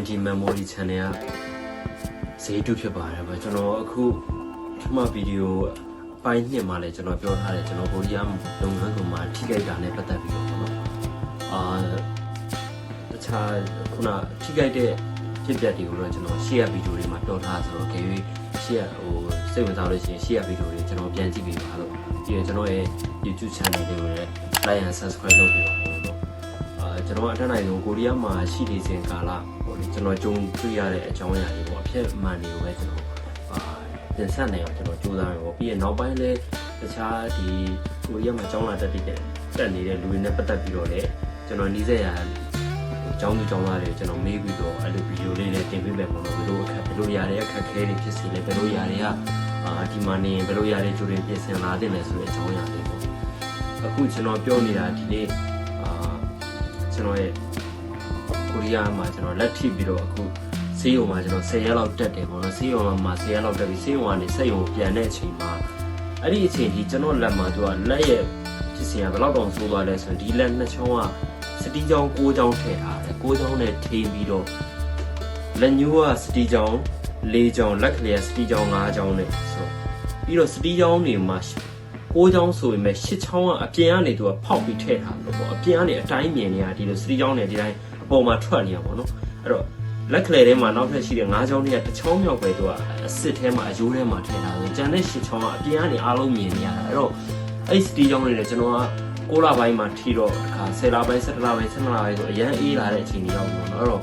YG Memory Channel ဈေးတူဖြစ်ပါတယ်ဗျကျွန်တော်အခုပထမဗီဒီယိုပိုင်းနှစ်မှာလည်းကျွန်တော်ပြောထားတယ်ကျွန်တော်ကိုရီးယားလုပ်ငန်းကိုမှထိခိုက်တာနဲ့ပတ်သက်ပြီးတော့ပေါ့နော်တခြားခုနထိခိုက်တဲ့ဖြစ်ပျက်တွေကိုတော့ကျွန်တော်ရှေ့ရဗီဒီယိုတွေမှာပြောထားဆိုတော့ခေရှေ့စိတ်ဝင်စားလို့ရှိရင်ရှေ့ရဗီဒီယိုတွေကျွန်တော်ပြန်ကြည့်ပေးပါလို့ပြီးရင်ကျွန်တော်ရဲ့ YouTube channel တွေကိုလည်း like and subscribe လုပ်ပြီးတော့ပေါ့နော်ကျွန်တော်အထက်နိုင်ဆုံးကိုရီးယားမှာရှိနေစဉ်ကာလပေါ့လေကျွန်တော်ကြုံတွေ့ရတဲ့အကြောင်းအရာတွေပေါ့အဖြစ်မှန်တွေကိုပဲကျွန်တော်တင်ဆက်နေအောင်ကျွန်တော်ကြိုးစားရပေါ့ပြီးရင်နောက်ပိုင်းလည်းတခြားဒီကိုရီးယားမှာကျောင်းလာတက်နေတဲ့လူတွေနဲ့ပတ်သက်ပြီးတော့လည်းကျွန်တော်နှီးစက်ရကျောင်းသူကျောင်းသားတွေကျွန်တော်မေးပြီးတော့အဲ့လိုဗီဒီယိုလေးလည်းတင်ပေးမယ်ပေါ့နော်ဘယ်လိုຢာတွေအခက်ခဲတွေဖြစ်စီလဲဘယ်လိုຢာတွေကဒီမှာနေဘယ်လိုຢာတွေကြိုတင်ပြင်ဆင်လာတဲ့လဲဆိုတဲ့အကြောင်းအရာတွေပေါ့အခုကျွန်တော်ပြောနေတာဒီနေ့ကျွန်တော်ရဲ့ကိုရီးယားမှာကျွန်တော်လက်ထိပြီးတော့အခုဆေးရုံမှာကျွန်တော်10ရက်လောက်တက်တယ်ပေါ့နော်ဆေးရုံမှာ10ရက်လောက်တက်ပြီးဆေးရုံကနေစက်ရုံပြန်တဲ့အချိန်မှာအဲ့ဒီအချိန်ဒီကျွန်တော်လက်မှာသူကလက်ရဲ့ဖြစ်စဉ်ကဘယ်လောက်တောင်ဆိုးသွားလဲဆိုရင်ဒီလက်နှစ်ချောင်းကစတီးချောင်း6ချောင်းထည့်ထားတယ်6ချောင်းနဲ့ထိပြီးတော့လက်ညှိုးကစတီးချောင်း4ချောင်းလက်ကလေးကစတီးချောင်း5ချောင်းနဲ့ဆိုပြီးတော့စတီးချောင်းတွေမှာ6ချောင်းဆိုရင်မဲ့8ချောင်းကအပြင်ကနေသူကဖောက်ပြီးထည့်ထားလို့ပေါ့အပြင်ကနေအတိုင်းမြင်နေတာဒီလိုစတီးချောင်းနဲ့ဒီတိုင်းအပေါ်မှာထွက်နေရပါတော့အဲ့တော့လက်ကလေးထဲမှာနောက်ထပ်ရှိတဲ့5ချောင်းတွေကတစ်ချောင်းမြောက်ပဲသူကအစ်စ်ထဲမှာအယိုးထဲမှာထည့်ထားတယ်ကျန်တဲ့8ချောင်းကအပြင်ကနေအားလုံးမြင်နေရတာအဲ့တော့အဲ့စတီးချောင်းတွေလည်းကျွန်တော်က6လပိုင်းမှာထီတော့တစ်ခါ10လပိုင်း17လပိုင်း17လပိုင်းဆိုအရန်အေးလာတဲ့အချိန်ကြီးရောက်ပေါ့နော်အဲ့တော့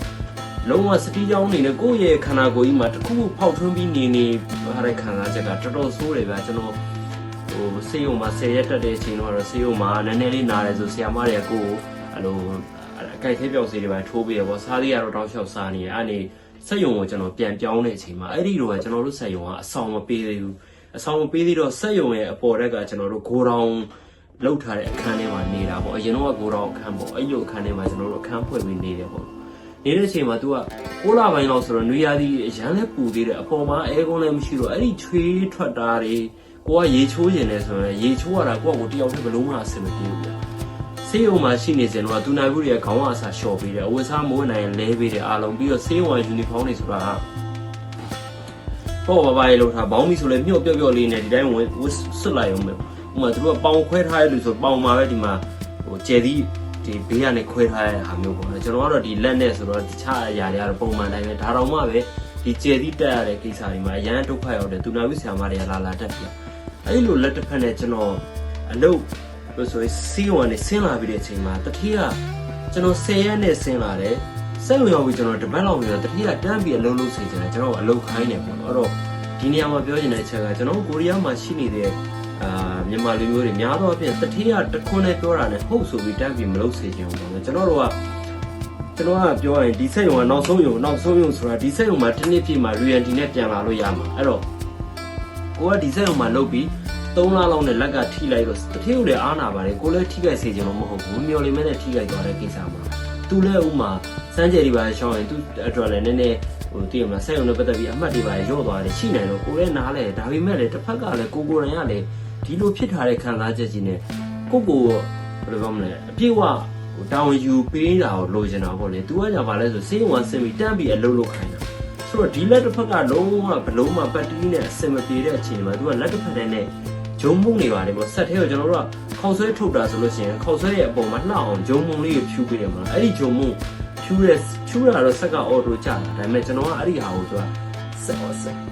လုံးဝစတီးချောင်းနေနဲ့ကိုယ့်ရဲ့ခန္ဓာကိုယ်ကြီးမှာတစ်ခုဖောက်ထွင်းပြီးနေရတဲ့ခံစားချက်ကတော်တော်ဆိုးတယ်ဗျာကျွန်တော်ဆေးရုံမှာ10ရက်တက်တဲ့အချိန်တော့ဆေးရုံမှာနည်းနည်းလေးနားတယ်ဆိုဆရာမတွေကကိုယ်အဲ့လိုအကြိုက်သေးပြောက်စီတွေပဲထိုးပေးရပေါ့စားသေးရတော့တောက်လျှောက်စားနေရအဲ့ဒီစက်ရုံကိုကျွန်တော်ပြန်ပြောင်းတဲ့အချိန်မှာအဲ့ဒီတော့ကျွန်တော်တို့စက်ရုံကအဆောင်မပေးသေးဘူးအဆောင်မပေးသေးတော့စက်ရုံရဲ့အပေါ်တက်ကကျွန်တော်တို့ဂိုဒေါင်လောက်ထားတဲ့အခန်းထဲမှာနေတာပေါ့အရင်တော့ဂိုဒေါင်အခန်းပေါ့အဲ့လိုအခန်းထဲမှာကျွန်တော်တို့အခန်းဖွင့်ပြီးနေတယ်ပေါ့နေတဲ့အချိန်မှာ तू က6လပိုင်းလောက်ဆိုတော့နွေရာသီအရန်လဲပူသေးတယ်အပေါ်မှာအဲကွန်းလည်းမရှိတော့အဲ့ဒီချွေးထွက်တာတွေကိုကရေချိုးကျင်တယ်ဆိုရင်ရေချိုးရတာကိုကတယောက်တည်းဘလုံးမအဆင်မပြေဘူးဗျဆေးရုံမှာရှိနေစဉ်တော့သူနိုင်ဘူးတွေကခေါင်းအစာလျှော့ပေးတယ်အဝတ်စားမိုးနိုင်လဲပေးတယ်အားလုံးပြီးတော့ဆေးရုံယူနီဖောင်းတွေဆိုတာပေါ့ဘာရေလို့ထားဘောင်းမီဆိုလဲမြုပ်ပြော့လေးနဲ့ဒီတိုင်းဝင်ဆွတ်လိုက်အောင်ပဲဥမာသူတို့ကပေါင်ခွဲထားရလို့ဆိုပေါင်မှာပဲဒီမှာကျယ်သီးဒီဘေးကနေခွဲထားရတဲ့ဟာမျိုးပေါ့နော်ကျွန်တော်ကတော့ဒီလက်နဲ့ဆိုတော့တခြားအရာတွေကတော့ပုံမှန်တိုင်းပဲဒါတော့မှပဲဒီကျယ်သီးတက်ရတဲ့ကိစ္စတွေမှာအရန်ဒုက္ခရောက်တယ်သူနာဝိဆရာမတွေကလာတက်ပြအဲ့လိုလက်တစ်ဖက်နဲ့ကျွန်တော်အလုပ်လို့ဆိုရင်စီးဝင်နေဆင်းလာပြီးတဲ့အချိန်မှာတတိယကျွန်တော်10ရက်နဲ့ဆင်းလာတယ်စက်ဝင်ရောက်ပြီးကျွန်တော်တပတ်လောက်ပြီးတော့တတိယတန်းပြီးအလုပ်လုပ်စေချင်တယ်ကျွန်တော်အလုပ်ခိုင်းနေပေါ့နော်အဲ့တော့ဒီနေရာမှာပြောချင်တဲ့အချက်ကကျွန်တော်ကိုရီးယားမှာရှိနေတဲ့မြန်မာလူမျိုးတွေများသောအားဖြင့်တတိယတခွန်းနဲ့ပြောတာနဲ့ဟုတ်ဆိုပြီးတန်းပြီးမလုပ်စေချင်ဘူးပေါ့နော်ကျွန်တော်ကပြောရင်ဒီစက်ရုံကနောက်ဆုံးရုံဆိုတာဒီစက်ရုံမှာတစ်နှစ်ပြည့်မှာ royalty နဲ့ပြန်လာလို့ရမှာအဲ့တော့ကိုကဒီစက်ရုံမှာလုပ်ပြီး3လလောက်နဲ့လက်ကထိလိုက်တော့တတိယလည်းအားနာပါတယ်ကိုလည်းထိခိုက်စေချင်လို့မဟုတ်ဘူးမျော်လင့်မဲ့နဲ့ထိခိုက်သွားတဲ့ကိစ္စမှာသူလည်းဥမာစမ်းကြယ်တွေပါရှောင်းရင်သူအတွက်လည်းနည်းနည်းတည်ရမလားစက်ရုံနဲ့ပတ်သက်ပြီးအမှတ်တွေပါရော့သွားတယ်ရှိနိုင်တော့ကိုလည်းနားလဲဒါပေမဲ့လည်းတစ်ဖက်ကလည်းကိုယ်တိုင်ကလည်းဒီလိုဖြစ်ထားတဲ့ခံစားချက်ကြီးနဲ့ကိုဘယ်လိုပြောမလဲအပြည့်ဝတောင်းယူပေးတာကိုလိုချင်တာပေါ့လေသူကကြာပါလဲဆိုစေးဝါဆင်ပြီးတန်းပြီးအလုပ်လုပ်ခိုင်းတာဆိုတော့ဒီလက်တစ်ဖက်ကလုံးဝဘလုံးမှာပတ်တီးနဲ့အစင်မပြေတဲ့အချိန်မှာသူကလက်တစ်ဖက်နဲ့ဂျုံမုံနေပါတယ်ပေါ့ဆက်သေးကိုကျွန်တော်တို့ကခေါက်ဆွဲထုတ်တာဆိုလို့ရှိရင်ခေါက်ဆွဲရဲ့အပေါ်မှာနှောက်အောင်ဂျုံမုံလေးကိုဖြူပေးတယ်မှာအဲ့ဒီဂျုံမုံဖြူတာတော့ဆက်ကအော်တိုကြာတာဒါပေမဲ့ကျွန်တော်ကအဲ့ဒီဟာကိုသူက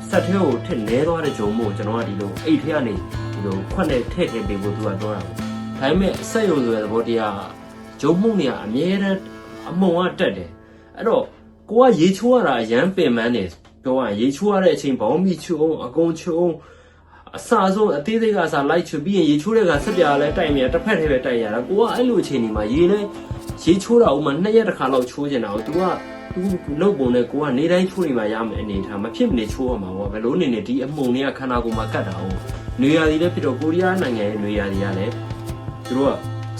ဆက်သေးကိုထစ်နဲသွားတဲ့ဂျုံမုံကိုကျွန်တော်ကဒီလိုအိတ်ထဲကနေဒီလိုခွက်နဲ့ထည့်ပေးဖို့သူကပြောတာပေါ့ဒါပေမဲ့ဆက်ရုံဆိုတဲ့သဘောတရားဂျုံမုံတွေကအမြဲတမ်းအမုံကတက်တယ်အဲ့တော့ကိုကရေချိုးရတာအရန်ပင်ပန်းတယ်ပြောရရင်ရေချိုးရတဲ့အချိန်ဘောင်းမီချိုးအောင်အကုန်ချိုးအောင်အစာဆုံးအသေးသေးကအစာလိုက်ချိုးပြီးရင်ရေချိုးတဲ့ကဆက်ပြားလဲတိုက်မြတစ်ဖက်ထဲပဲတိုက်ရတာကိုကအဲ့လိုအချိန်ဒီမှာရေချိုးတာဥမာ2ရက်တစ်ခါလောက်ချိုးနေတာကို तू လုံပုံနဲ့ကိုကနေတိုင်းချိုးနေမှရမယ်အနေထားမဖြစ်မနေချိုးရမှာပေါ့ဘယ်လိုနေနေဒီအမှုန်တွေကခန္ဓာကိုယ်မှာကတ်တာဟုတ်နွေရာသီလည်းဖြစ်တော့ကိုရီးယားနိုင်ငံရဲ့နွေရာသီကလည်းသူတို့က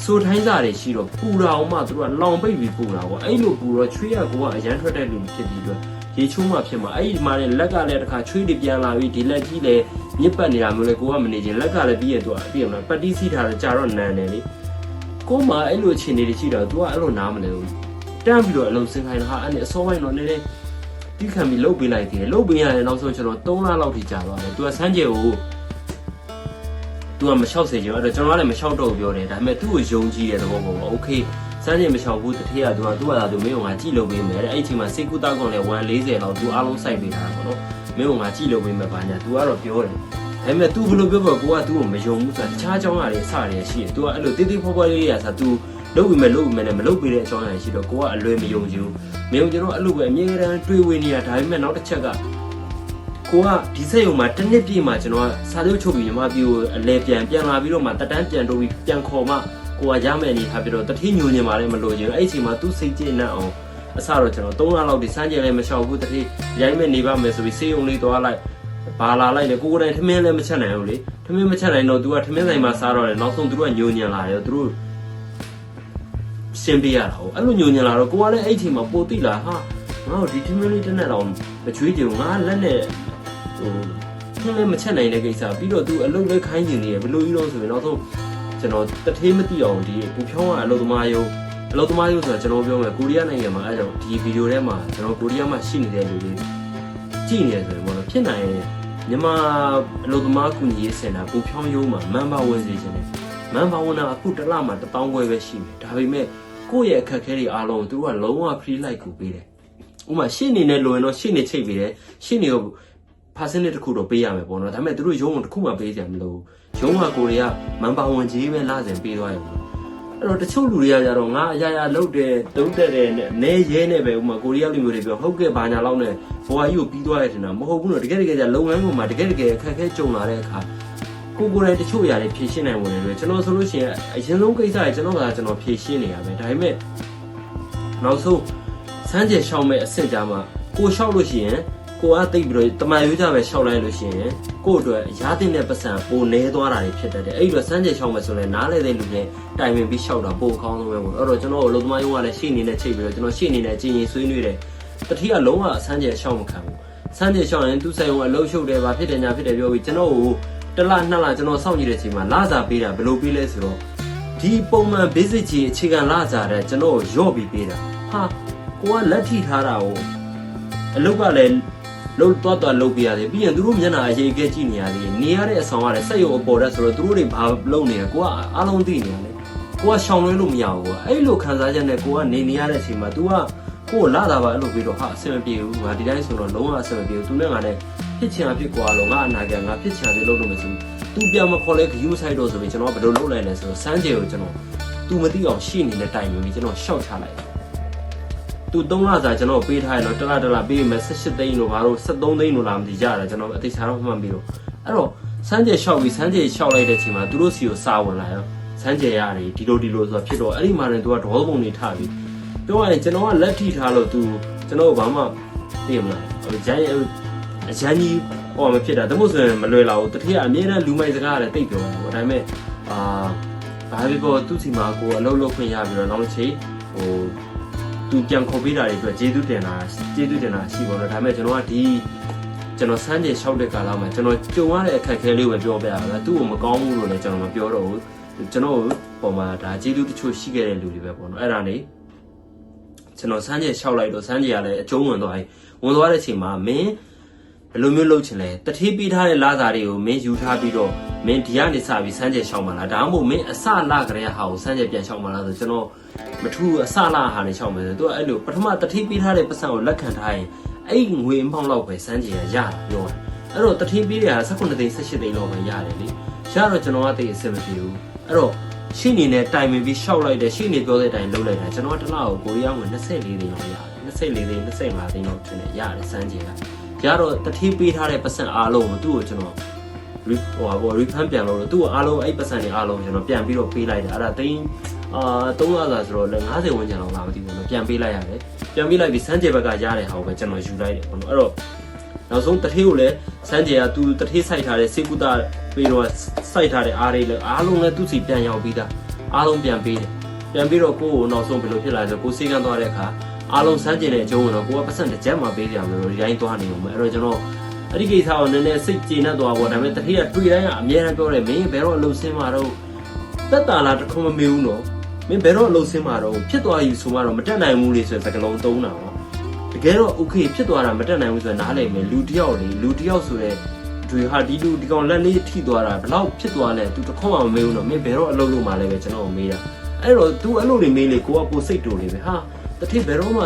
စိုးထိုင်းစားတွေရှိတော့ပူတာအောင်မှသူတို့ကလောင်ပိတ်ပြီးပူတာပေါ့အဲ့လိုပူတော့ချွေးရကိုကအရန်ထွက်တဲ့လူဖြစ်ပြီးတော့ရေချိုးမှဖြစ်မှာအဲ့ဒီမှာလည်းလက်ကလည်းတစ်ခါချွေးတွေပြန်လာပြီးဒီလက်ကြီးလည်းမြစ်ပတ်နေတာမျိုးလေကိုကမနေချင်လက်ကလည်းပြီးရတော့အပြည့်အောင်ပတ်တီးစီးထားတယ်ကြာတော့နန်တယ်လေကိုမှအဲ့လိုအခြေအနေတွေရှိတော့ तू ကအဲ့လိုနားမလဲဘူးတန်းပြီးတော့အလုံးစင်ခိုင်းတာဟာအဲ့ဒီအစောပိုင်းတော့နည်းနည်း တီးခံပြီးလုတ်ပေးလိုက်သေးတယ်လုတ်ပေးရတယ်နောက်ဆုံးကျွန်တော်3လလောက်ထိကြာသွားတယ်သူကစမ်းကြယ်ကိုသူကမလျှောက်စေချင်အဲ့တော့ကျွန်တော်ကလည်းမလျှောက်တော့ပြောတယ်ဒါပေမဲ့သူ့ကိုယုံကြည်တဲ့သဘောပေါ့โอเคစမ်းကြယ်မလျှောက်ဘူးတထေးကသူကသူ့ဟာသူမင်းကငါကြည့်လို့ပေးမယ်တဲ့အဲ့ဒီအချိန်မှာစိတ်ကူးတောက်ကုန်လဲ140လောက်သူအားလုံးစိုက်ပေးတာပေါ့နော်မင်းကငါကြည့်လို့ပေးမယ်ပါညာသူကတော့ပြောတယ်ဒါပေမဲ့ तू ဘယ်လိုပြောကိုကသူ့ကိုမယုံဘူးဆိုတာတခြားအကြောင်းအရာတွေအစတွေရှိတယ် तू ကအဲ့လိုတေးသေးဖွားဖွားလေးရဆို तू လုပ်ပြီးမဲ့နဲ့မလုပ်ပေးတဲ့အကြောင်းအရာရှိတော့ကိုကအလွယ်မယုံချင်ဘူးမယုံကျွန်တော်အဲ့လိုပဲအမြဲတမ်းတွေးဝေးနေတာဒါပေမဲ့နောက်တစ်ချက်ကကိုကဒီစက်ရုံမှာတစ်နှစ်ပြည့်မှာကျွန်တော်ကစာချုပ်ချုပ်ပြီးညီမပြေကိုအလဲပြန်လာပြီးတော့မှတက်တန်းပြန်တိုးပြီးပြန်ခေါ်မှကိုကရမယ်အနေထားပြီးတော့တတိညိုညင်ပါလဲမလို့ချင်အဲ့ဒီအချိန်မှာ तू စိတ်ကျဉ်နှံ့အောင်အစတော့ကျွန်တော်3လလောက်ဒီစမ်းကြဲလဲမလျှောက်ဘူးတတိရိုင်းမဲ့နေပါမယ်ဆိုပြီးစေးုံလေးသွားလိုက်ဘာလာလိုက်လေကိုယ်တိုင်ထမင်းလည်းမချက်နိုင်ဘူးလေထမင်းမချက်နိုင်တော့ तू ကထမင်းဆိုင်မှာစားတော့တယ်နောက်ဆုံး तू ကညိုညင်လာတယ်သူတို့ရှင်းပြရတာဟုတ်အဲ့လိုညိုညင်လာတော့ကိုကလည်းအဲ့ချိန်မှာပိုတိလာဟာငါတို့ဒီထမင်းလေးတစ်နက်တော့မချွေးကြဘူးငါလက်နဲ့ဟိုထမင်းမချက်နိုင်တဲ့ကိစ္စပြီးတော့ तू အလုပ်လည်းခိုင်းနေတယ်ဘလို့ကြီးတော့ဆိုရင်နောက်ဆုံးကျွန်တော်တထေးမသိအောင်ဒီပူဖြောင်းကအလုပ်သမားရုံဆိုတာကျွန်တော်ပြောမယ်ကိုရီးယားနိုင်ငံမှာအဲ့တော့ဒီဗီဒီယိုထဲမှာကျွန်တော်ကိုရီးယားမှာရှိနေတဲ့လူတွေကြည့်နေတယ်ဆိုရင်ပေါ့နော်ဖြစ်နိုင်ရင်မြန်မာအလုပ်သမားကူညီရေးစင်တာပူဖြောင်းရုံးမှာမန်ပါဝင်စေခြင်းနဲ့မန်ပါဝင်တာအခုတစ်လမှာ1000ခွဲပဲရှိတယ်ဒါပေမဲ့ကိုယ့်ရဲ့အခက်အခဲတွေအားလုံးသူကလုံးဝ free like ကိုပေးတယ်ဥပမာရှင်းနေနဲ့လိုရင်တော့ရှင်းနေချိတ်ပေးတယ်ရှင်းနေကို percentage တစ်ခုတော့ပေးရမယ်ပေါ့နော်ဒါပေမဲ့သူတို့ရုံးကိုတစ်ခုမှပေးကြမလို့ရုံးကကိုရီးယားမန်ပါဝင်ကြီးပဲလာစဉ်ပေးသွားတယ်အဲ့တော့တချို့လူတွေကကြတော့ငါအရာလုပ်တယ်တုံးတက်တယ်နဲ့နဲရဲနဲ့ပဲဥမာကိုရီးယားလူမျိုးတွေပြောဟုတ်ကဲ့ဘာညာလောက်နဲ့ဘွာကြီးကိုပြီးသွားရတဲ့နာမဟုတ်ဘူးနော်တကယ်ကြလုပ်ငန်းပေါ်မှာတကယ်အခက်အခဲကြုံလာတဲ့အခါကိုယ်တိုင်တချို့ຢာတွေဖြည့်ရှင်းနိုင်ဝင်တယ်ကျွန်တော်ဆိုလို့ရှိရင်အရင်ဆုံးကိစ္စတွေကျွန်တော်ဖြည့်ရှင်းနေရပဲဒါပေမဲ့နောက်ဆုံးစမ်းကြယ်ရှောက်မဲ့အဆင့်ကြမှာကိုရှောက်လို့ရှိရင်ကိုကတိတ်ပြီးတော့တမန်ရိုးကြပဲရှောက်လိုက်လို့ရှိရင်ကို့အတွက်ရားတင်တဲ့ပတ်စံပိုနေသွားတာတွေဖြစ်တတ်တယ်အဲ့ဒီတော့စမ်းကြယ်ရှောက်မယ်ဆိုရင်နားလဲတဲ့လူတွေတိုင်ပင်ပြီးရှောက်တာပိုအကောင်းဆုံးပဲပေါ့အဲ့တော့ကျွန်တော်အလုပ်သမားရုံးကလည်းရှေ့နေနဲ့ချိန်ပြီးတော့ကျွန်တော်ရှေ့နေနဲ့ကြင်ရင်ဆွေးနွေးတယ်တတိယလုံးဝစမ်းကြယ်ရှောက်မခံဘူးစမ်းကြယ်ရှောက်ရင်သူ့ဆိုင်ရုံကအလုပ်ရှုပ်တယ်ဗာဖြစ်တယ်ညာဖြစ်တယ်ပြောပြီးကျွန်တော်ကိုတစ်လနှစ်လကျွန်တော်စောင့်ကြည့်တဲ့အချိန်မှာလစာပေးတာဘယ်လိုပေးလဲဆိုတော့ဒီပုံမှန် basic ကြီးအခြေခံလစာတဲ့ကျွန်တော်ရော့ပြီးပေးတာဟာကိုကလက်ထိထားတာကိုအလုပ်ကလည်းလုံးတော့လုပ်ပြရတယ်ပြီးရင်သူတို့မျက်နှာအရေးကဲကြည့်နေရတယ်နေရတဲ့အဆောင်ကလည်းစက်ရုံအပေါ်တက်ဆိုတော့သူတို့တွေဘာလုပ်နေလဲကိုကအားလုံးသိနေရတယ်ကိုကရှောင်လွှဲလို့မရဘူးကွာအဲ့လိုခံစားချက်နဲ့ကိုကနေရတဲ့အချိန်မှာ तू ကကိုလာတာပါအဲ့လိုပြီးတော့ဟာအဆင်မပြေဘူးငါဒီတိုင်းဆိုတော့လုံးဝအဆင်မပြေဘူး तू နဲ့ငါနဲ့ဖြစ်ချင်တာဖြစ်ကွာလို့ငါအနာကငါဖြစ်ချင်တယ်လုပ်လို့မဆိုဘူး तू ပြန်မခေါ်လဲဂယူးဆိုင်တော့ဆိုပြီးကျွန်တော်ဘယ်လိုလုပ်လိုက်လဲဆိုတော့စမ်းကြယ်ကိုကျွန်တော် तू မသိအောင်ရှေ့နေတဲ့တိုင်မျိုးကြီးကျွန်တော်ရှော့ချလိုက်သူ3လစာကျွန်တော်ပေးထားရတော့တစ်လပေးမယ်18သိန်းလို့ဘာလို့73သိန်းလို့လာမသိကြတာကျွန်တော်အသေးချာတော့မှတ်ပြီးတော့အဲ့တော့စမ်းကြယ်လျှောက်ပြီးစမ်းကြယ်လျှောက်လိုက်တဲ့အချိန်မှာသူတို့စီကိုစာဝင်လာရောစမ်းကြယ်ရတယ်ဒီလိုဆိုတော့ဖြစ်တော့အဲ့ဒီမှာလည်းသူကဒေါပုံနေထားပြီးပြောရရင်ကျွန်တော်ကလက်ထိထားလို့သူကျွန်တော်ဘာမှသိမလားဂျိုင်းအရန်ကြီးဟောမဖြစ်တာတမို့ဆိုရင်မလွယ်လာဘူးတတိယအမြဲတမ်းလူမိုက်စကားလည်းတိတ်ပြောတာပေါ့ဒါပေမဲ့ဘာပဲပေါ့သူ့စီမှာကိုအလုပ်လုပ်ခွင့်ရပြီးတော့နောက်တစ်ချိန်သူပြန်ခေါ်ပေးတာတွေအတွက်ကျေးဇူးတင်တာရှိပါတော့ဒါပေမဲ့ကျွန်တော်ကကျွန်တော်စမ်းကြယ်လျှောက်တဲ့ကာလမှာကျွန်တော်ကြုံရတဲ့အခက်အခဲလေးကိုပဲပြောပြရတာသူ့ကိုမကောင်းဘူးလို့လည်းကျွန်တော်မပြောတော့ဘူးကျွန်တော်ပုံမှာဒါကျေးဇူးတချို့ရှိခဲ့တဲ့လူတွေပဲပေါ့နော်အဲ့ဒါနေကျွန်တော်စမ်းကြယ်လျှောက်လိုက်တော့စမ်းကြယ်ကလည်းအကျုံးဝင်သွားတဲ့အချိန်မှာမင်းဘယ်လိုမျိုးလုပ်ချင်လဲတတိပေးထားတဲ့လစာတွေကိုမင်းယူထားပြီးတော့မင်းဒီကနေစပြီးစမ်းကြယ်လျှောက်မှလားဒါမှမဟုတ်မင်းအစလကလေးဟာကိုစမ်းကြယ်ပြန်လျှောက်မှလားဆိုကျွန်တော်မထူးအစလာဟာနေလျှောက်မယ်ဆိုတော့အဲ့လိုပထမတတိပေးထားတဲ့ပတ်စံကိုလက်ခံထားရင်အဲ့ငွေအပေါင်းလောက်ပဲစမ်းကြယ်ရတာပြောတာအဲ့တော့တတိပေးတဲ့ဟာ18သိန်း18သိန်းလောက်ပဲရတယ်လေရတော့ကျွန်တော်ကတိတ်အဆင်မပြေဘူးအဲ့တော့ရှင်းနေနဲ့တိုင်ပင်ပြီးရှောက်လိုက်တယ်ရှင်းနေပြောတဲ့အတိုင်းလုပ်လိုက်တာကျွန်တော်ကတစ်လကိုကိုရီးယားငွေ24သိန်းလောက်ရတယ်24သိန်း25သိန်းလောက်ထင်တယ်ရတယ်စမ်းကြယ်ကရတော့တတိပေးထားတဲ့ပတ်စံအားလုံးကိုသူ့ကိုကျွန်တော်refund ပြန်လို့သူ့အားလုံးအဲ့ပတ်စံတွေအားလုံးကျွန်တော်ပြန်ပြီးတော့ပေးလိုက်တယ်အဲ့ဒါသိန်း3လစာဆိုတော့လည်း50ဝန်းကျင်လောက်လာမသိဘူးနော်ပြန်ပေးလိုက်ရတယ်ပြန်ပေးလိုက်ပြီးစမ်းကြယ်ဘက်ကရတဲ့ဟာကိုပဲကျွန်တော်ယူလိုက်တယ်ပေါ့နော်အဲ့တော့နောက်ဆုံးတထေးကိုလည်းစမ်းကြယ်ကသူတထေးစိုက်ထားတဲ့စေကုသပြီးတော့စိုက်ထားတဲ့အားတွေလည်းအားလုံးလည်းသူ့စီပြန်ရောက်ပြီးသားအားလုံးပြန်ပေးတယ်ပြန်ပြီးတော့ကိုယ့်ကိုနောက်ဆုံးဘယ်လိုဖြစ်လာလဲဆိုကိုစေကန်းသွားတဲ့အခါအားလုံးစမ်းကြယ်တဲ့အကျုံးဝင်တော့ကိုကပတ်စံတစ်ချက်မှပေးကြရမယ်လို့ရိုင်းသွားနေအောင်ပဲအဲ့တော့ကျွန်တော်အဲ့ဒီကိစ္စကိုနည်းနည်းစိတ်ကျေနပ်သွားပေါ့ဒါပေမဲ့တထေးကတွေ့တိုင်းကအများအားပြောတယ်မင်းဘယ်တော့အလုပ်ဆင်းမှာတော့တက်တာလားတခုမမေးဘူးနော်မင်းဘယ်တော့အလုပ်ဆင်းမှာတော့ဖြစ်သွားယူဆိုမှတော့မတက်နိုင်ဘူးလေဆိုတဲ့စကားလုံးသုံးတာပေါ့ တကယ်တော့ okay ဖြစ်သွားတာမတက်နိုင်ဘူးဆိုတော့နားလည်မယ်လူတယောက်ဆိုတဲ့ဒီဟာဒီလူဒီကောင်လက်လေးထိသွားတာဘယ်လောက်ဖြစ်သွားလဲ तू တခေါက်မှမမေးဘူးတော့မင်းဘယ်တော့အလုပ်လုပ်မှလဲပဲကျွန်တော်မေးတာအဲ့တော့ तू အဲ့လိုနေမေးလေကိုကပိုစိတ်တူနေပဲဟာတတိဘယ်တော့မှ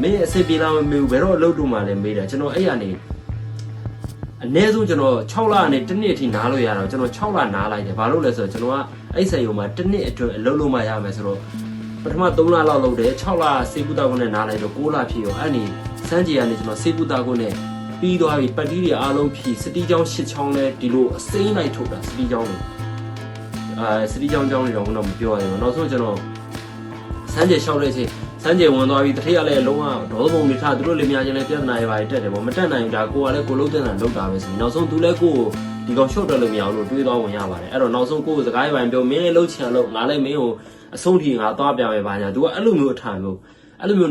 မင်းအစိပ်ပြေလာမမေးဘူးဘယ်တော့အလုပ်လုပ်မှလဲမေးတာကျွန်တော်အဲ့ရနေအနည်းဆုံးကျွန်တော်6လနဲ့တစ်နှစ်အထိနားလို့ရတော့ကျွန်တော်6လနားလိုက်တယ်ဘာလို့လဲဆိုတော့ကျွန်တော်ကအဲ့ဆက်ရုံမှာတစ်နှစ်အတွင်းအလုပ်လုပ်မှရမယ်ဆိုတော့ပထမ3လလောက်လုပ်တယ်6လစေကူတာကုန်းနဲ့နားလိုက်တော့9လဖြစ်ရောအဲ့ဒီစမ်းကြေကနေကျွန်တော်စေကူတာကုန်းနဲ့ပြီးသွားပြီပတ်တီးတွေအားလုံးဖြည့်စတီးချောင်း8ချောင်းလဲဒီလိုအစိမ်းလိုက်ထုတ်တာစတီးချောင်းတွေစတီးချောင်းတွေတော့မပြောရဘူးနောက်ဆုံးကျွန်တော်စမ်းကြေလျှောက်တဲ့အချိန်စမ်းကြေဝင်သွားပြီးတထည့်ရလဲလုံးဝဒေါသပုံတွေထားသူတို့လည်းများချင်းလဲပြဿနာတွေပါတက်တယ်ပေါ့မတက်နိုင်ဘူးဒါကိုကလည်းကိုလုံးတဲ့တာလောက်တာပဲဆိုပြီးနောက်ဆုံးသူလည်းကိုဒီကောင်ရှော့တက်လို့မရဘူးလို့တွေးသွားဝင်ရပါတယ်အဲ့တော့နောက်ဆုံးကိုစကားပိုင်းပြောမင်းလည်းလှုပ်ချင်လို့ငါလည်းမင်းကိုအဆုံးထိငါသွားပြမယ်ပါညာ तू ကအဲ့လိုမျိုးအထားမျို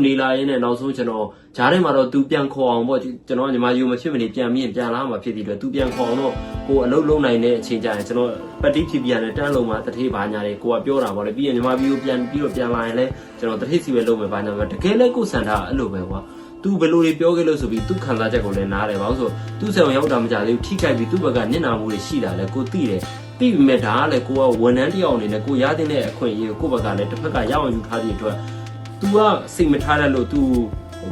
းနေလာရင်းနဲ့နောက်ဆုံးကျွန်တော်ဂျားထဲမှာတော့ तू ပြန်ခေါ်အောင်ပေါ့ကျွန်တော်ညီမယူမဖြစ်မနေပြန်လာမှာဖြစ်ပြီးတော့ तू ပြန်ခေါ်အောင်တော့ကိုအလုပ်လုံးနိုင်တဲ့အချိန်ကျရင်ကျွန်တော်ပတ်တိဖြစ်ပြန်တယ်တန်းလုံးမှာတထေးပါညာတွေကိုကပြောတာပေါ့လေပြီးရင်ညီမပြီးကိုပြန်လာရင်လဲကျွန်တော်တထေးစီပဲလုပ်မယ်ပါညာပဲတကယ်လဲကိုစံတာအဲ့လိုပဲကွာ तू ဘယ်လိုတွေပြောခဲ့လို့ဆိုပြီး तू ခံစားချက်ကိုလည်းနားတယ်ဘာလို့ဆို तू ဆံရောက်တာမကြသေးဘူးထိခိုက်ပြီး तू ဘက်ကညှဉ်းနှာမှုတွေရှိတာလဲကိုသိတယ်ပြီးပြီမဲ့ဒါကလည်းကိုကဝန်ထမ်းတယောက်အနေနဲ့ကိုရတဲ့အခွင့်အရေးကိုဘက်ကလည်းတစ်ဖက်ကရအောင်ယူထားတဲ့အတွက် तू ကစိတ်မထားတတ်လို့ तू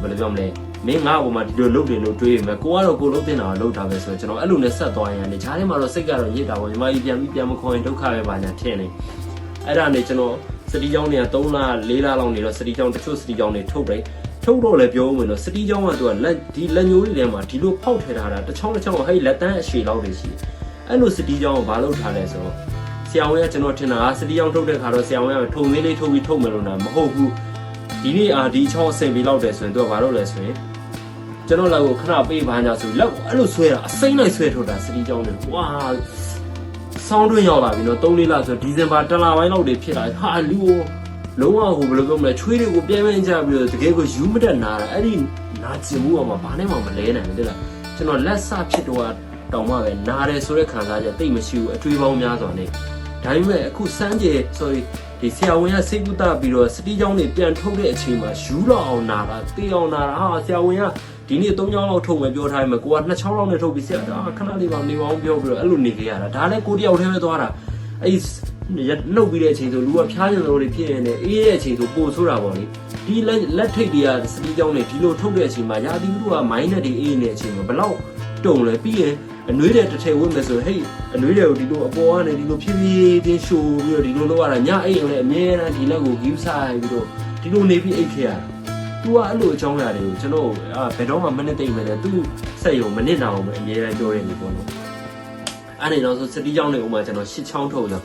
ဘယ်လိုပြောမလဲမင်းငါ့အပေါ်မှာဒီလိုလုပ်တယ်လို့တွေးရမယ်ကိုကတော့ကိုလုံးတင်တာလုပ်တာပဲဆိုတော့ကျွန်တော်အဲ့လိုနဲ့ဆက်သွားရင်လည်းဂျားထဲမှာတော့စိတ်ကတော့ညစ်တာပေါ့ညီမကြီးပြန်မခေါ်ရင်ဒုက္ခပဲပါညာထင်နေအဲ့ဒါနဲ့ကျွန်တော်စတီးချောင်းတွေက3လ4လလောက်နေတော့စတီးချောင်းတချို့စတီးချောင်းတွေထုတ်တော့လည်းပြောဝင်တော့စတီးချောင်းက तू ကလက်ဒီလက်ညိုးတွေထဲမှာဒီလိုဖောက်ထည့်ထားတာတစ်ချောင်းဟဲ့လက်တန်းအရှည်လောက်တွေရှိအဲ့လိုစတီးချောင်းကိုဘာလုပ်ထားလဲဆိုတော့ဆရာဝန်ကကျွန်တော်ထင်တာစတီးချောင်းထုတ်တဲ့ခါတော့ဆရာဝန်ကထုံသေးလေးထုတ်ပြီးထုတ်မယ်လို့နာမဟုတ်ဘူးဒီနေ့ဒီချောင်းအစင်ပြီးလောက်တယ်ဆိုရင် तू ကဘာလုပ်လဲဆိုရင်ကျွန်တော်လည်းကိုခဏပေးပါညာဆိုပြီးလောက်အဲ့လိုဆွဲတာအစိမ့်လိုက်ဆွဲထုတ်တာစတီးချောင်းတွေဝါဆောင်းတွင်းရောက်လာပြီနော်3-4လဆိုဒီဇင်ဘာ1လပိုင်းလောက်တွေဖြစ်လာဟာလူလုံးဝဟိုဘယ်လိုပြောမလဲချွေးတွေကိုပြန်ပြန်ကြပြီးတော့တကယ်ကိုယူမတက်နာတာအဲ့ဒီနာကျင်မှုကမှဘာနဲ့မှမလဲနိုင်ဘူးတဲ့လားကျွန်တော်လက်စဖြစ်တော့တောင်မှပဲနားတယ်ဆိုတဲ့ခံစားချက်တိတ်မရှိဘူးအထွေးပေါင်းများစွာနဲ့ဒါပေမဲ့အခုစမ်းကြေဒီဆရာဝန်ကစိတ်ကူးတာပြီးတော့စတီးချောင်းတွေပြန်ထုတ်တဲ့အချိန်မှာယူတော့အောင်နာတာတေးအောင်နာတာဟာဆရာဝန်ကဒီနေ့3ချောင်းလောက်ထုတ်မယ်ပြောထားတယ်မှာကိုက2ချောင်းလောက်နဲ့ထုတ်ပြီးဆရာခဏလေးပါနေအောင်ပြောပြီးတော့အဲ့လိုနေခဲ့ရတာဒါလည်းကိုတယောက်တည်းပဲသွားတာအဲ့နှုတ်ပြီးတဲ့အချိန်ဆိုလူကဖျားကျင်လို့တွေဖြစ်နေအေးတဲ့အချိန်ဆိုပို့ဆိုးတာပေါ့လေဒီလက်ထိတ်တွေကစတီးချောင်းတွေဒီလိုထုတ်တဲ့အချိန်မှာရာသီဥတုကမိုင်းနဲ့တွေအေးနေတဲ့အချိန်မှာဘလောက်တုံလဲပြီးရင်အနွေးတဲ့တစ်ထည်ဝတ်မယ်ဆိုဟဲ့အနွေးတွေကိုဒီလိုအပေါ်ကနေဒီလိုဖြည်းဖြည်းချင်းရှိုးပြီးတော့ဒီလိုလုပ်ရတာညအိတ်ရင်လည်းအမြဲတမ်းဒီလက်ကိုဂီးဆိုင်ပြီးတော့ဒီလိုနေပြီးအိတ်ခဲ့ရတာသူကအဲ့လိုအကြောင်းအရာတွေကိုကျွန်တော်ဘယ်တော့မှမနစ်သိမ့်မယ်လေသူစက်ရုံမနစ်နာအောင်ပဲအမြဲတမ်းပြောနေနေပေါ့နော်အဲ့ဒီတော့ဆိုစတီးချောင်းတွေဥမာကျွန်တော်8ချောင်းထုတ်ပြီ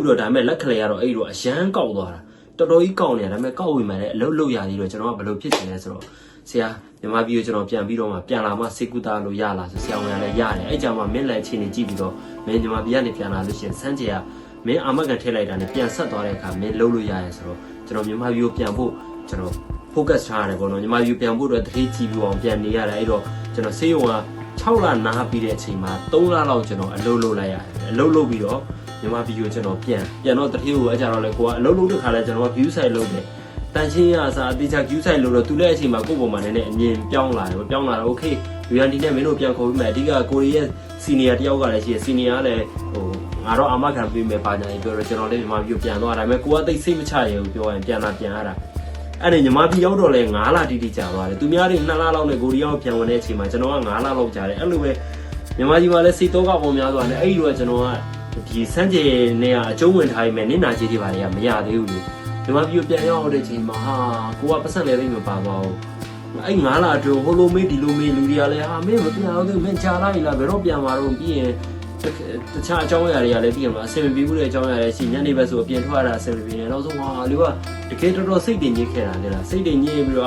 းတော့ဒါပေမဲ့လက်ခလေကတော့အဲ့လိုအရန်ကောက်သွားတာတော်တော်ကြီးကောက်နေတာဒါပေမဲ့ကောက်ဝင်မှလည်းအလုပ်လုပ်ရသေးတော့ကျွန်တော်ကဘယ်လိုဖြစ်ချင်လဲဆိုတော့ဆရာမြန်မာပြည်ကိုကျွန်တော်ပြန်ပြီးတော့မှပြန်လာမှစေကူတာလို့ရလာဆိုဆရာဝန်ကလည်းရတယ်အဲ့ကြောင့်မှမင်းလည်းအခြေအနေကြည့်ပြီးတော့မင်းမြန်မာပြည်ကနေပြန်လာလို့ရှိရင်စမ်းကြေကမင်းအာမခံထည့်လိုက်တာနဲ့ပြန်ဆက်သွားတဲ့အခါမင်းလုပ်လို့ရရဲဆိုတော့ကျွန်တော်မြန်မာပြည်ကိုပြန်ဖို့ကျွန်တော် focus ထားရတယ်ပေါ့နော်မြန်မာပြည်ပြန်ဖို့အတွက်တတိကြည့်ပြီးအောင်ပြန်နေရတယ်အဲ့တော့ကျွန်တော်ဆေးရုံက6လနားပြီးတဲ့အချိန်မှာ3လလောက်ကျွန်တော်အလုပ်လုပ်လိုက်ရတယ်အလုပ်လုပ်ပြီးတော့မြန်မာပြည်ကိုကျွန်တော်ပြန်တော့တတိကိုအကြတော့လေကိုကအလုပ်လုပ်တဲ့ခါလဲကျွန်တော်က view site လုပ်တယ်တန်ရှင်းရစာအတိအကျ view site လို့တော့သူလည်းအချိန်မှာကိုယ့်ပုံမှာနည်းနည်းအမြင်ပြောင်းလာတယ်ပြောင်းလာတော့ okay ယူရန်ဒီနဲ့မင်းတို့ပြန်ခေါ်ပြီးမှအဓိကကိုရီးယား senior တယောက်ကလည်းရှိတယ် senior ကလည်းဟိုငါတော့အာမခံပေးမယ်ပါညာကြီးပြောတော့ကျွန်တော်လည်းမြန်မာပြည်ပြန်သွားတာဒါပေမဲ့ကိုကသိစိတ်မချရဘူးပြောရင်ပြန်ရတာအဲ့ဒါမြန်မာပြည်ရောက်တော့လဲ9လတိတိကြာသွားတယ်သူများတွေ2လလောက်နဲ့ကိုရီးယားကိုပြန်ဝင်တဲ့အချိန်မှာကျွန်တော်က9လလောက်ကြာတယ်အဲ့လိုပဲမြန်မာပြည်မှာလည်းစိတ်တော့ကပုံများသွားတယ်အဲ့ဒီတော့ကျွန်တော်ကဒီစမ်းကြေနဲ့အကျုံးဝင်ထားပြီးမယ်နင့်နာကြီးတွေပါတွေကမရသေးဘူးလေမြန်မာပြည်ပြန်ရောက်တဲ့အချိန်မှာဟာကိုကပတ်စံလည်းသိမပါပါဘူးအဲ့9လအတွင်းဟိုလိုမေးဒီလိုမေးလူတွေကလည်းဟာမင်းမပြန်အောင်သေးမင်းကြာလာပြီလားဘယ်တော့ပြန်มาတော့ပြီးရင်တခြားအကြောင်းအရာတွေကလည်းပြီးရမှာအဆင်မပြေဘူးတဲ့အကြောင်းအရာတွေရှိညနေဘက်ဆိုအပြင်ထွက်ရတာအဆင်မပြေနေနောက်ဆုံးဟာလူကတကယ်တော်တော်စိတ်တင်ညစ်ခဲ့တာလေလားစိတ်တင်ညစ်ပြီးတော့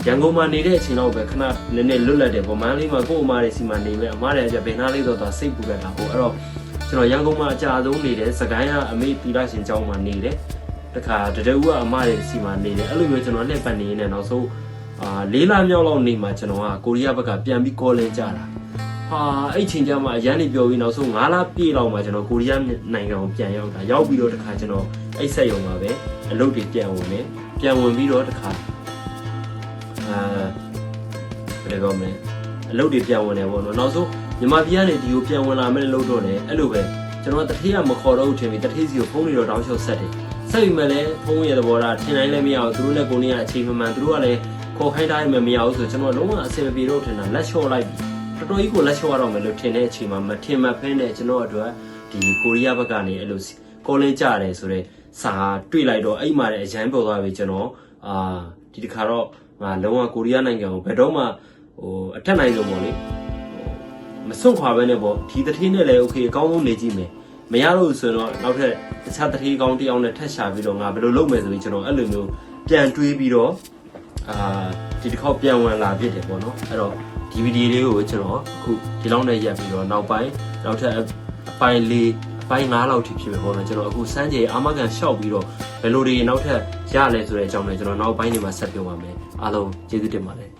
ရန်ကုန်မှာနေတဲ့အချိန်တော့ပဲခဏနည်းနည်းလွတ်လပ်တယ်ပေါ့မန္တလေးမှာကို့အမားတွေစီမှာနေမယ်အမားတွေအကျဘယ်နားလေးတော့စိတ်ပူရတာပေါ့အဲ့တော့ကျွန်တော်ရန်ကုန်မှာအကြာဆုံးနေတယ်စကိုင်းကအမေတီလာရှင်ကျောင်းမှာနေတယ်တခါတတူကအမားတွေစီမှာနေတယ်အဲ့လိုမျိုးကျွန်တော်လှည့်ပတ်နေနေနောက်ဆုံး4လမြောက်လောက်နေမှာကျွန်တော်ကကိုရီးယားဘက်ကပြန်ပြီးကောလင်းကြတာဟာအဲ့ချိန်ကျမှအရန်နေပြောပြီးနောက်ဆုံး9လပြည့်လောက်မှာကျွန်တော်ကိုရီးယားနိုင်ငံကိုပြန်ရောက်တာရောက်ပြီးတော့တခါကျွန်တော်အဲ့ဆက်ရုံမှာပဲအလုပ်တွေပြန်ဝင်တယ်ပြန်ဝင်ပြီးတော့တခါ ယ်လိုပြောမလဲအလုပ်တွေပြန်ဝင်တယ်ပေါ့နော်နောက်ဆုံးမြန်မာပြည်ကနေဒီကိုပြန်ဝင်လာမယ်လို့တော့တယ်အဲ့လိုပဲကျွန်တော်တထေးကမခေါ်တော့ဘူးထင်ပြီးတထေးစီကိုဖုန်းတွေတော့တောင်းလျှောက်ဆက်တယ်ဆက်ပြီးမှလည်းဖုန်းရဲ့သဘောထားထင်တိုင်းလည်းမရအောင်သူတို့နဲ့ကိုနေရအချိန်မှန်သူတို့ကလည်းခေါ်ခိုင်းထားမှမရဘူးဆိုကျွန်တော်လုံးဝအဆင်မပြေတော့ထင်တာလက်လျှော့လိုက်ပြီတော်တော်ကြီးကိုလက်လျှော့ရတော့မယ်လို့ထင်တဲ့အချိန်မှာမထင်မှဖင်းတဲ့ကျွန်တော်အတွက်ဒီကိုရီးယားဘက်ကနေအဲ့လိုကောလင်းကြတယ်ဆိုတော့စာတွေ့လိုက်တော့အဲ့မှာလည်းအရန်ပေါ်သွားပြီကျွန်တော်ဒီတစ်ခါတော့ငါလုံးဝကိုရီးယားနိုင်ငံကိုဘယ်တော့မှအထက်နိုင်ဆုံးပေါ့လေမစွန့်ခွာပဲနဲ့ပေါ့ဒီတထေးနဲ့လည်းโอเคအကောင်းဆုံးနေကြည့်မယ်မရတော့ဆိုတော့နောက်ထပ်တခြားတထေးကောင်းတစ်ယောက်နဲ့ထပ်ရှာပြီးတော့ငါဘယ်လိုလုပ်မယ်ဆိုပြီးကျွန်တော်အဲ့လိုမျိုးပြန်တွေးပြီးတော့ဒီတစ်ခေါက်ပြန်ဝင်လာဖြစ်တယ်ပေါ့နော်အဲ့တော့ဒီဗီဒီယိုလေးကိုကျွန်တော်အခုဒီလောက်နဲ့ရပ်ပြီးတော့နောက်ပိုင်းနောက်ထပ်အပိုင်း၄အပိုင်း၅လောက်ထိဖြစ်မယ်ပေါ့နော်ကျွန်တော်အခုစမ်းကြဲအာမခံလျှောက်ပြီးတော့ဘယ်လိုတွေနောက်ထပ်ရလဲဆိုတဲ့အကြောင်းနဲ့ကျွန်တော်နောက်ပိုင်းတွေမှာဆက်ပြောပါမယ်အားလုံးကျေးဇူးတင်ပါတယ်